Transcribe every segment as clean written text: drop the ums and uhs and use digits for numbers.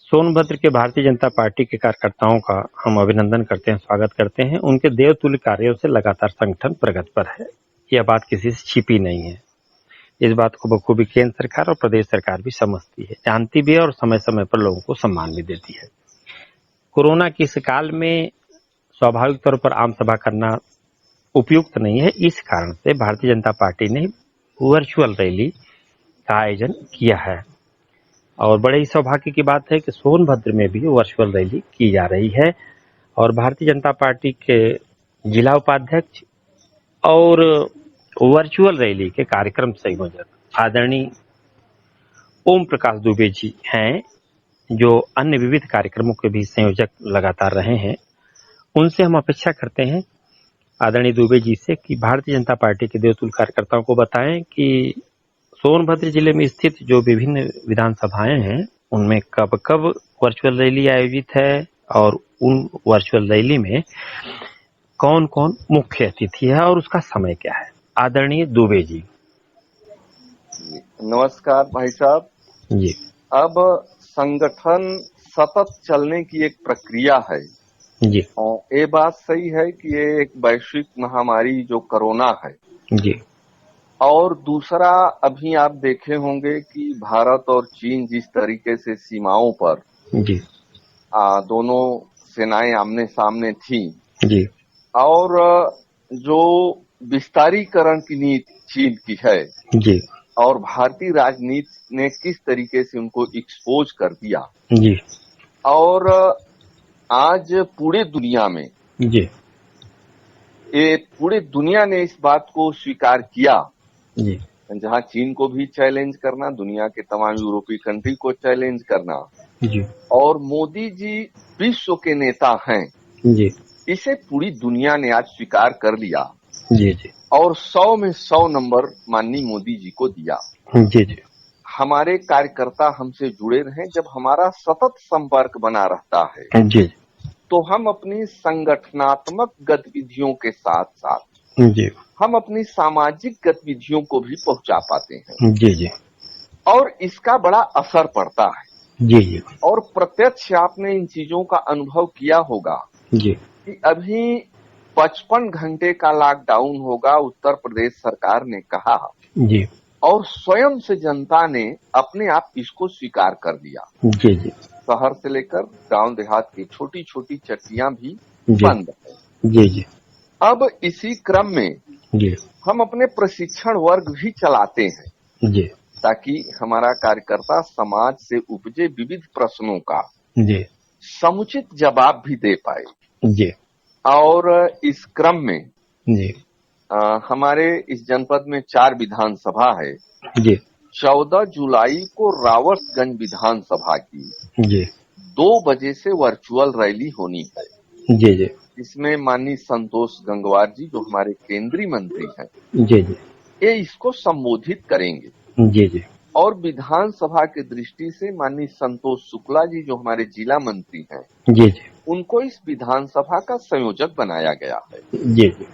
सोनभद्र के भारतीय जनता पार्टी के कार्यकर्ताओं का हम अभिनंदन करते हैं, स्वागत करते हैं। उनके देवतुल्य कार्यों से लगातार संगठन प्रगति पर है। यह बात किसी से छिपी नहीं है। इस बात को बखूबी केंद्र सरकार और प्रदेश सरकार भी समझती है, जानती भी है और समय समय पर लोगों को सम्मान भी देती है। कोरोना के इस काल में स्वाभाविक तौर पर आम सभा करना उपयुक्त नहीं है। इस कारण से भारतीय जनता पार्टी ने वर्चुअल रैली का आयोजन किया है और बड़े ही सौभाग्य की बात है कि सोनभद्र में भी वर्चुअल रैली की जा रही है और भारतीय जनता पार्टी के जिला उपाध्यक्ष और वर्चुअल रैली के कार्यक्रम संयोजक आदरणीय ओम प्रकाश दुबे जी हैं, जो अन्य विविध कार्यक्रमों के भी संयोजक लगातार रहे हैं। उनसे हम अपेक्षा करते हैं आदरणीय दुबे जी से कि भारतीय जनता पार्टी के देवतुल्य कार्यकर्ताओं को बताएं कि सोनभद्र जिले में स्थित जो विभिन्न विधानसभाएं हैं उनमें कब कब वर्चुअल रैली आयोजित है और उन वर्चुअल रैली में कौन कौन मुख्य अतिथि है और उसका समय क्या है। आदरणीय दुबे जी। नमस्कार भाई साहब जी। अब संगठन सतत चलने की एक प्रक्रिया है जी। और ये बात सही है कि ये एक वैश्विक महामारी जो कोरोना है जी। और दूसरा अभी आप देखे होंगे कि भारत और चीन जिस तरीके से सीमाओं पर जी। दोनों सेनाएं आमने सामने थी जी। और जो विस्तारीकरण की नीति चीन की है जी। और भारतीय राजनीति ने किस तरीके से उनको एक्सपोज कर दिया जी। और आज पूरे दुनिया में जी। ये पूरे दुनिया ने इस बात को स्वीकार किया, जी। जहां चीन को भी चैलेंज करना, दुनिया के तमाम यूरोपीय कंट्री को चैलेंज करना जी। और मोदी जी विश्व के नेता हैं, जी। इसे पूरी दुनिया ने आज स्वीकार कर लिया। जी। जी। और 100 में 100 नंबर माननीय मोदी जी को दिया। जी। जी। हमारे कार्यकर्ता हमसे जुड़े रहे, जब हमारा सतत संपर्क बना रहता है जी। तो हम अपनी संगठनात्मक गतिविधियों के साथ साथ जी। हम अपनी सामाजिक गतिविधियों को भी पहुंचा पाते हैं। जी। जी। और इसका बड़ा असर पड़ता है। जी। जी। और प्रत्यक्ष आपने इन चीजों का अनुभव किया होगा जी। कि अभी 55 घंटे का लॉकडाउन होगा, उत्तर प्रदेश सरकार ने कहा जी। और स्वयं से जनता ने अपने आप इसको स्वीकार कर लिया। जी। जी। शहर से लेकर गांव देहात की छोटी छोटी चट्टियां भी जी। बंद है। जी। जी। अब इसी क्रम में जी। हम अपने प्रशिक्षण वर्ग भी चलाते हैं जी। ताकि हमारा कार्यकर्ता समाज से उपजे विविध प्रश्नों का जी। समुचित जवाब भी दे पाए। जी। और इस क्रम में जी। हमारे इस जनपद में 4 विधानसभा है। जी। 14 जुलाई को रावतगंज विधानसभा की जी। 2 बजे से वर्चुअल रैली होनी है। जी। जी। इसमें माननीय संतोष गंगवार जी जो हमारे केंद्रीय मंत्री हैं, जी। जी। ये इसको संबोधित करेंगे। जी। जी। और विधानसभा की दृष्टि से माननीय संतोष शुक्ला जी जो हमारे जिला मंत्री हैं, जी। जी। उनको इस विधानसभा का संयोजक बनाया गया है। जी। जी।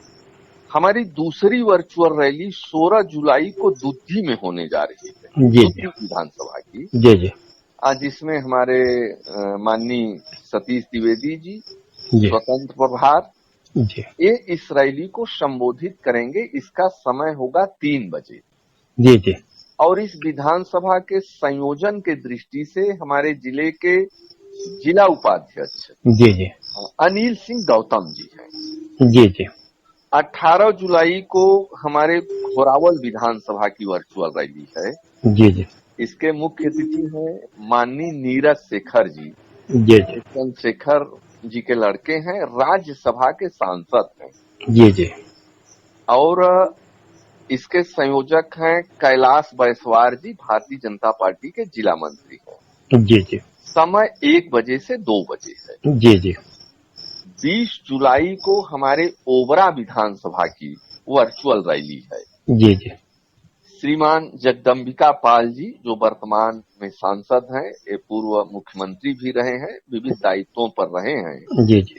हमारी दूसरी वर्चुअल रैली 16 जुलाई को दुद्धी में होने जा रही है, जी। दुद्धी विधानसभा की, जी। जी। जिसमें हमारे माननीय सतीश द्विवेदी जी जी। स्वतंत्र प्रभार जी। ये इस रैली को संबोधित करेंगे। इसका समय होगा 3 बजे। जी। जी। और इस विधानसभा के संयोजन के दृष्टि से हमारे जिले के जिला उपाध्यक्ष जी। जी। अनिल सिंह गौतम जी हैं। जी। जी। 18 जुलाई को हमारे घोरावल विधानसभा की वर्चुअल रैली है। जी। जी। इसके मुख्य अतिथि हैं माननीय नीरज शेखर जी। जी। जी। चंद्रशेखर जी के लड़के हैं, राज्यसभा के सांसद हैं। जी। जी। और इसके संयोजक हैं कैलाश बैसवार जी, भारतीय जनता पार्टी के जिला मंत्री हैं। जी। जी। समय 1 बजे से 2 बजे है। जी। जी। 20 जुलाई को हमारे ओबरा विधानसभा की वर्चुअल रैली है। जी। जी। श्रीमान जगदम्बिका पाल जी जो वर्तमान में सांसद हैं, ये पूर्व मुख्यमंत्री भी रहे हैं, विविध दायित्वों पर रहे हैं, जी। जी।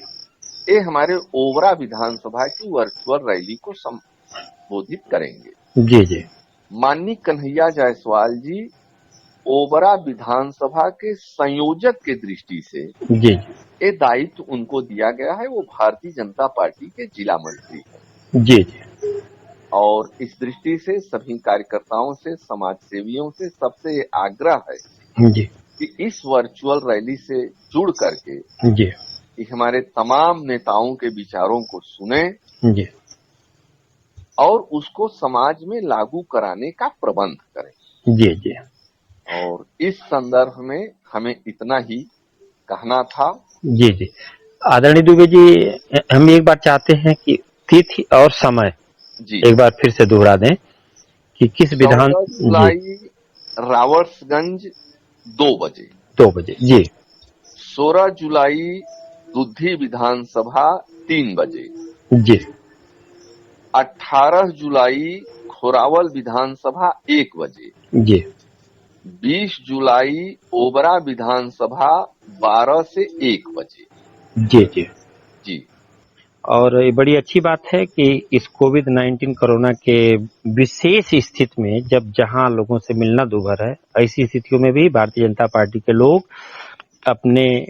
ये हमारे ओबरा विधानसभा की वर्चुअल रैली को संबोधित करेंगे। जी। जी। माननीय कन्हैया जायसवाल जी ओबरा विधानसभा के संयोजक के दृष्टि से जी ये दायित्व उनको दिया गया है। वो भारतीय जनता पार्टी के जिला मंत्री हैं जी जी और इस दृष्टि से सभी कार्यकर्ताओं से, समाज सेवियों से सबसे ये आग्रह है जी कि इस वर्चुअल रैली से जुड़ करके जी कि हमारे तमाम नेताओं के विचारों को सुने जी और उसको समाज में लागू कराने का प्रबंध करें। जी जी और इस संदर्भ में हमें इतना ही कहना था। जी जी आदरणीय दुबे जी, हम एक बार चाहते हैं कि तिथि और समय जी, एक बार फिर से दोहरा दें कि किस विधान। 14 जी, जुलाई रावर्सगंज 2 बजे, 2 बजे। जी 16 जुलाई दुद्धी विधानसभा 3 बजे, जी 18 जुलाई खोरावल विधानसभा 1 बजे, जी 20 जुलाई ओबरा विधानसभा 12 से 1 बजे। जी जी जी और ये बड़ी अच्छी बात है कि इस कोविड-19 कोरोना के विशेष स्थिति में जब जहां लोगों से मिलना दूभर है, ऐसी स्थितियों में भी भारतीय जनता पार्टी के लोग अपने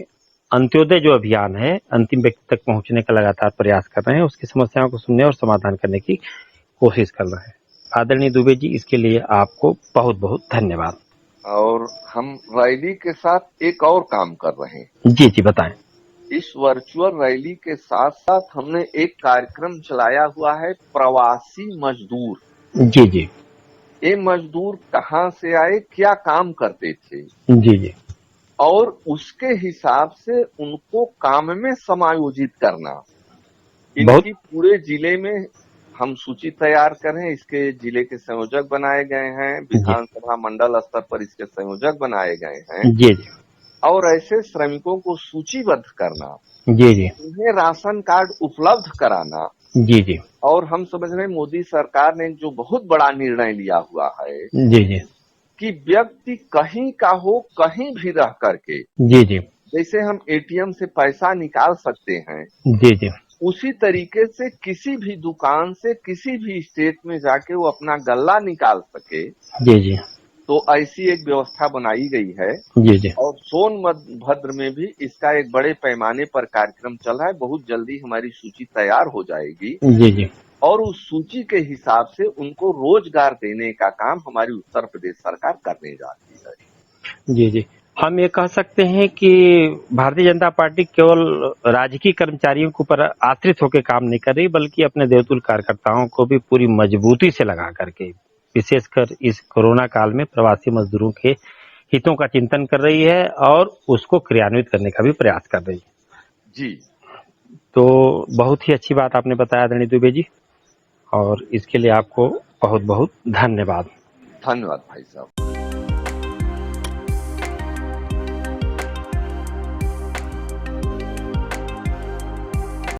अंत्योदय जो अभियान है, अंतिम व्यक्ति तक पहुंचने का लगातार प्रयास कर रहे हैं, उसकी समस्याओं को सुनने और समाधान करने की कोशिश कर रहे हैं। आदरणीय दुबे जी, इसके लिए आपको बहुत-बहुत धन्यवाद। और हम रैली के साथ एक और काम कर रहे हैं। जी, जी बताएं। इस वर्चुअल रैली के साथ साथ हमने एक कार्यक्रम चलाया हुआ है, प्रवासी मजदूर। जी, जी। ये मजदूर कहाँ से आए, क्या काम करते थे जी, जी। और उसके हिसाब से उनको काम में समायोजित करना। बहुत इनकी पूरे जिले में हम सूची तैयार करें। इसके जिले के संयोजक बनाए गए हैं, जी, विधानसभा मंडल स्तर पर इसके संयोजक बनाए गए हैं जी, जी। और ऐसे श्रमिकों को सूचीबद्ध करना, जी, जी। उन्हें राशन कार्ड उपलब्ध कराना। जी, जी। और हम समझ रहे हैं मोदी सरकार ने जो बहुत बड़ा निर्णय लिया हुआ है जी, जी। कि व्यक्ति कहीं का हो, कहीं भी रह करके, जी, जी। जैसे हम एटीएम से पैसा निकाल सकते हैं, जी, जी। उसी तरीके से किसी भी दुकान से किसी भी स्टेट में जाके वो अपना गल्ला निकाल सके। जी, जी। तो ऐसी एक व्यवस्था बनाई गई है जी, जी। और सोनभद्र में भी इसका एक बड़े पैमाने पर कार्यक्रम चल रहा है। बहुत जल्दी हमारी सूची तैयार हो जाएगी जी, जी। और उस सूची के हिसाब से उनको रोजगार देने का काम हमारी उत्तर प्रदेश सरकार करने जा रही है। जी, जी। हम ये कह सकते हैं कि भारतीय जनता पार्टी केवल राजकीय कर्मचारियों के ऊपर आश्रित होकर काम नहीं कर रही, बल्कि अपने देवतुल्य कार्यकर्ताओं को भी पूरी मजबूती से लगा करके, विशेषकर इस कोरोना काल में प्रवासी मजदूरों के हितों का चिंतन कर रही है और उसको क्रियान्वित करने का भी प्रयास कर रही है। जी, तो बहुत ही अच्छी बात आपने बताया आदरणीय दुबे जी, और इसके लिए आपको बहुत-बहुत धन्यवाद। धन्यवाद भाई साहब।